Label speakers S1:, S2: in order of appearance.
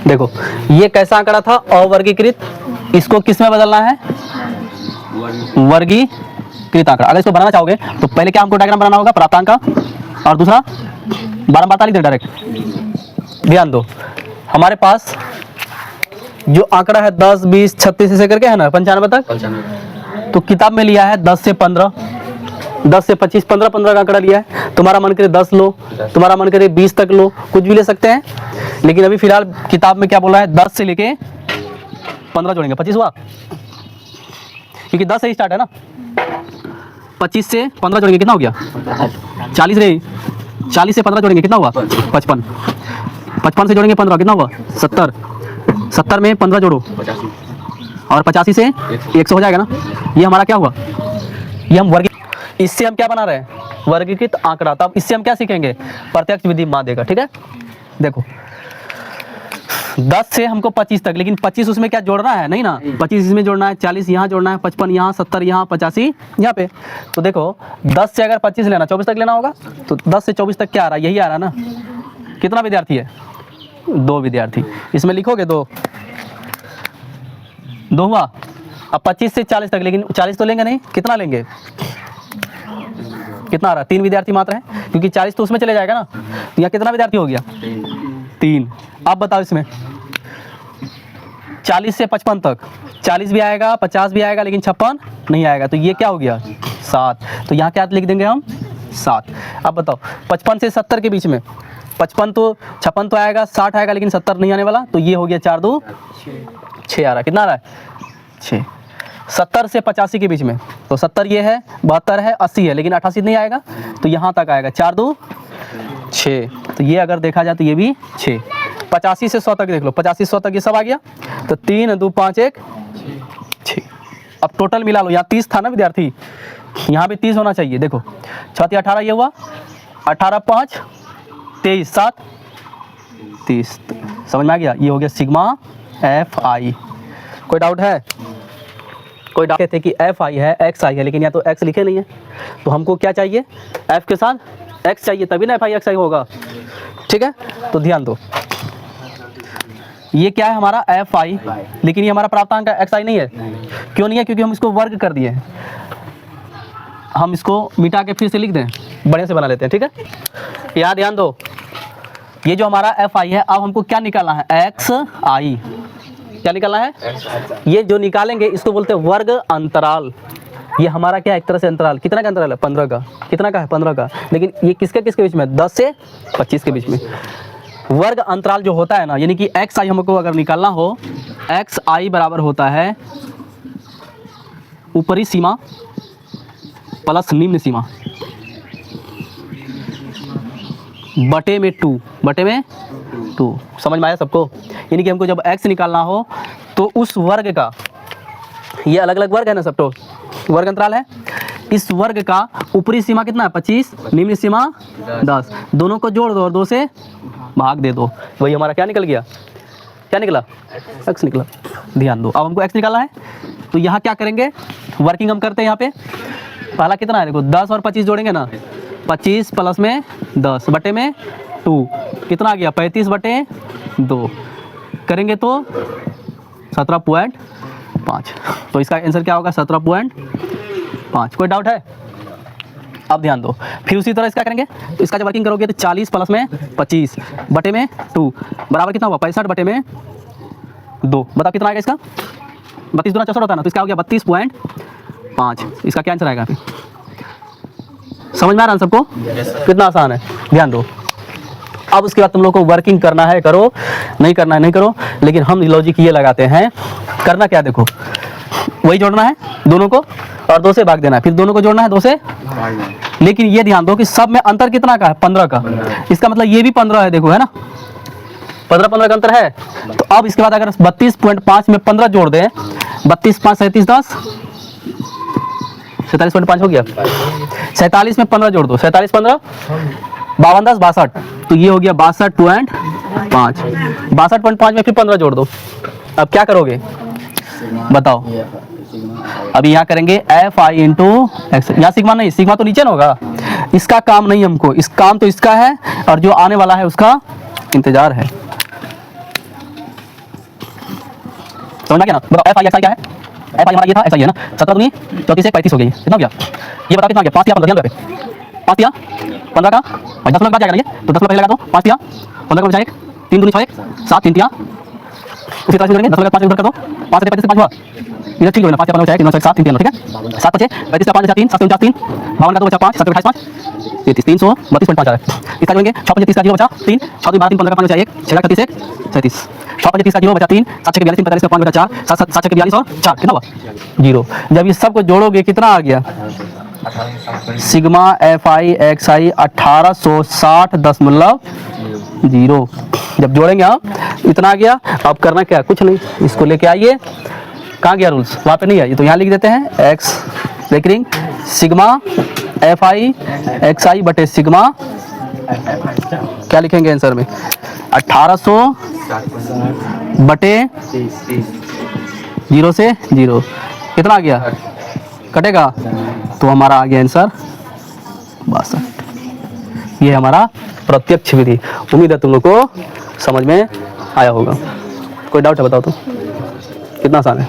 S1: देखो ये कैसा आंकड़ा था, अवर्गीकृत, इसको किस में बदलना है, वर्गीकृत आंकड़ा। अगर इसको बनाना चाहोगे तो पहले क्या हमको डायग्राम बनाना होगा, प्राप्तांक का, और दूसरा बारंबारता लिख दे डायरेक्ट। ध्यान दो, हमारे पास जो आंकड़ा है 10, 20, 36 ऐसे करके है ना 95 तक, तो किताब में लिया है 10 से 15, 10 से 25, 15 का आंकड़ा लिया है। तुम्हारा मन करे 10 लो, तुम्हारा मन करे 20 तक लो, कुछ भी ले सकते हैं, लेकिन अभी फिलहाल किताब में क्या बोला है, 10 से लेके 15 जोड़ेंगे, 25 हुआ, क्योंकि 10 से ही स्टार्ट है ना। 25 से 15 जोड़ेंगे कितना हो गया, 40 रे, 40 से 15 जोड़ेंगे कितना हुआ, 55, 55 से जोड़ेंगे 15 कितना हुआ, 70, 70 में 15 जोड़ो, और 85 से 100 हो जाएगा ना। ये हमारा क्या हुआ, ये हम वर्ग, इससे हम क्या बना रहे हैं, वर्गीकृत आंकड़ा। तब इससे हम क्या सीखेंगे, प्रत्यक्ष विधि मान देगा। ठीक है, देखो 10 से हमको 25 तक, लेकिन 25 उसमें क्या जोड़ना है, नहीं ना, 25 इसमें जोड़ना है, 40 यहाँ जोड़ना है, 55 यहाँ, 70 यहाँ, 85 यहाँ पे। तो देखो 10 से अगर 25 लेना, 24 तक लेना होगा, तो 10 से 24 तक क्या आ रहा है, यही आ रहा है ना। कितना विद्यार्थी है, 2 विद्यार्थी, इसमें लिखोगे 2 हुआ। अब 25 से 40 तक, लेकिन 40 तो लेंगे नहीं, कितना लेंगे, कितना आ रहा है, 3 विद्यार्थी मात्र है, क्योंकि 40 तो उसमें चले जाएगा ना। तो यहाँ कितना विद्यार्थी हो गया, 3। अब बताओ इसमें 40 से 55 तक, 40 भी आएगा, 50 भी आएगा, लेकिन 56 नहीं आएगा, तो ये क्या हो गया, 7। तो यहाँ क्या लिख देंगे हम, 7। अब बताओ 55 से 70 के बीच में, 55 तो 56 तो आएगा, 60 आएगा, लेकिन 70 नहीं आने वाला, तो ये हो गया 4 2 6 आ रहा है, कितना आ रहा है, 6। 70 से 85 के बीच में, तो 70 ये है, 72 है, 80 है, लेकिन 88 नहीं आएगा, तो यहाँ तक आएगा 4 2 6। तो ये अगर देखा जाए तो ये भी 6। 85 से 100 तक देख लो, 85 से 100 तक ये सब आ गया, तो 3 2 5 1 6। अब टोटल मिला लो, यहाँ 30 था ना विद्यार्थी, यहाँ भी 30 होना चाहिए। देखो 6 18 ये हुआ, 18 5 23 7 30, समझ में आ गया। ये हो गया सिग्मा एफ आई। कोई डाउट है, कोई डाउट थे कि एफ आई है, एक्स आई है, लेकिन यहाँ तो एक्स लिखे नहीं है, तो हमको क्या चाहिए, एफ के साथ एक्स चाहिए, तभी ना एफ आई एक्स आई होगा। ठीक है, तो ध्यान दो, ये क्या है हमारा एफ आई, लेकिन ये हमारा प्राप्तांक का एक्स आई नहीं है। क्यों नहीं है, क्योंकि हम इसको वर्ग कर दिए। हम इसको मिटा के फिर से लिख दें, बढ़िया से बना लेते हैं। ठीक है, यहाँ ध्यान दो, ये जो हमारा एफ आई है, अब हमको क्या निकालना है, एक्स आई। क्या निकालना है, ये जो निकालेंगे इसको बोलते हैं वर्ग अंतराल। ये हमारा क्या है, एक तरह से अंतराल, कितना का अंतराल है, 15 का। कितना का है, 15 का, लेकिन ये किसके किसके बीच में, 10 से 25 के बीच में। वर्ग अंतराल जो होता है ना, यानी कि एक्स आई हमको अगर निकालना हो, एक्स आई बराबर होता है ऊपरी सीमा प्लस निम्न सीमा बटे में 2, बटे में 2। समझ में आया सबको, यानी कि हमको जब x निकालना हो तो उस वर्ग का, ये अलग अलग वर्ग है ना, सब तो वर्ग अंतराल है, इस वर्ग का ऊपरी सीमा कितना है, 25, निम्न सीमा 10, दोनों को जोड़ दो और 2 से भाग दे दो, वही हमारा क्या निकल गया, क्या निकला, x निकला। ध्यान दो, अब हमको x निकालना है, तो यहाँ क्या करेंगे, वर्किंग हम करते हैं। यहाँ पे पहला कितना है, देखो 10 और 25 जोड़ेंगे ना, 25 प्लस में 10 बटे में 2, कितना आ गया, 35 बटे 2 करेंगे तो 17.5। तो इसका आंसर क्या होगा, 17.5। कोई डाउट है, अब ध्यान दो, फिर उसी तरह इसका करेंगे। तो इसका जब वर्किंग करोगे तो 40 प्लस में 25 बटे में 2 बराबर कितना हुआ, 65 बटे में 2। बताओ कितना आएगा इसका, 32 दूना 64 होता है ना, तो इसका हो गया 32.5। इसका क्या आंसर आएगा, समझ में आ रहा है सबको, कितना आसान है। ध्यान दो, अब उसके बाद तुम लोग को वर्किंग करना है करो, नहीं करना है नहीं करो, लेकिन हम लॉजिक ये लगाते हैं, करना क्या, देखो वही जोड़ना है दोनों को और 2 से भाग देना है, फिर दोनों को जोड़ना है 2 से, लेकिन ये ध्यान दो कि सब में अंतर कितना का है, 15 का। इसका मतलब ये भी 15 है, देखो है ना, 15 का अंतर है। तो अब इसके बाद अगर 32.5 में 15 जोड़ दें, 32 5 37 10 47.5 हो गया, 47 में 15 जोड़ दो, 47 15 52 10 62, तो ये हो गया 62.5। 62.5 में फिर 15 जोड़ दो, अब क्या करोगे बताओ, अभी यहाँ करेंगे एफ आई इंटू एक्स। यहाँ सिग्मा नहीं, सिग्मा तो नीचे ना होगा, इसका काम नहीं हमको, इस काम तो इसका है और जो आने वाला है उसका इंतजार है। समझ में आ गया ना? बताओ एफ आई एक्स आई क्या है? एफ आई हमारा ये था, एक्स आई है ना, 17 दूनी 34 से 35 हो गई, कितना हो गया? ये बताओ कितना हो गया? 5 या 15, ध्यान रखे 5 या 15 का और 10 लोग बाद जाएगा ना ये, तो 10 लोग पहले लगा दो, 5 या 15 का बचा 1, 3 दूनी 6 1 7 3 या उसी तरह से करेंगे, 10 लोग 5 उधर कर दो, 5 से 35 से 5 हुआ, इधर ठीक हो ना, 5 या 15 बचा 1 9 7 3 3, ठीक है 7 बचे 35 का 5 बचा 3 7 49 3 52 का 2 बचा 5 7 28 5 33 332.5 आ रहा है। इसका जोड़ेंगे 6 5 30 का 0 बचा 3 6 2 12 3 15 का 5 बचा 1 6 31 1 37 6 5 30 का 0 बचा 3 7 6 42 45 का 5 बचा 4 7 7 6 42 और 4 कितना हुआ 0। जब ये सब को जोड़ोगे कितना आ गया? सिग्मा एफ आई एक्स आई 1860.0 जब जोड़ेंगे हम इतना आ गया। अब करना क्या, कुछ नहीं, इसको लेके आइए, कहाँ गया रूल्स, वहाँ पे नहीं है, तो यहाँ लिख देते हैं X breaking sigma F I X I बटे सिग्मा, क्या लिखेंगे आंसर में 1800 बटे 0 से 0 कितना आ गया, कटेगा तो हमारा आ गया आंसर 62। ये हमारा प्रत्यक्ष विधि। उम्मीद है तुम लोग को समझ में आया होगा। कोई डाउट है बताओ तो, कितना आसान है।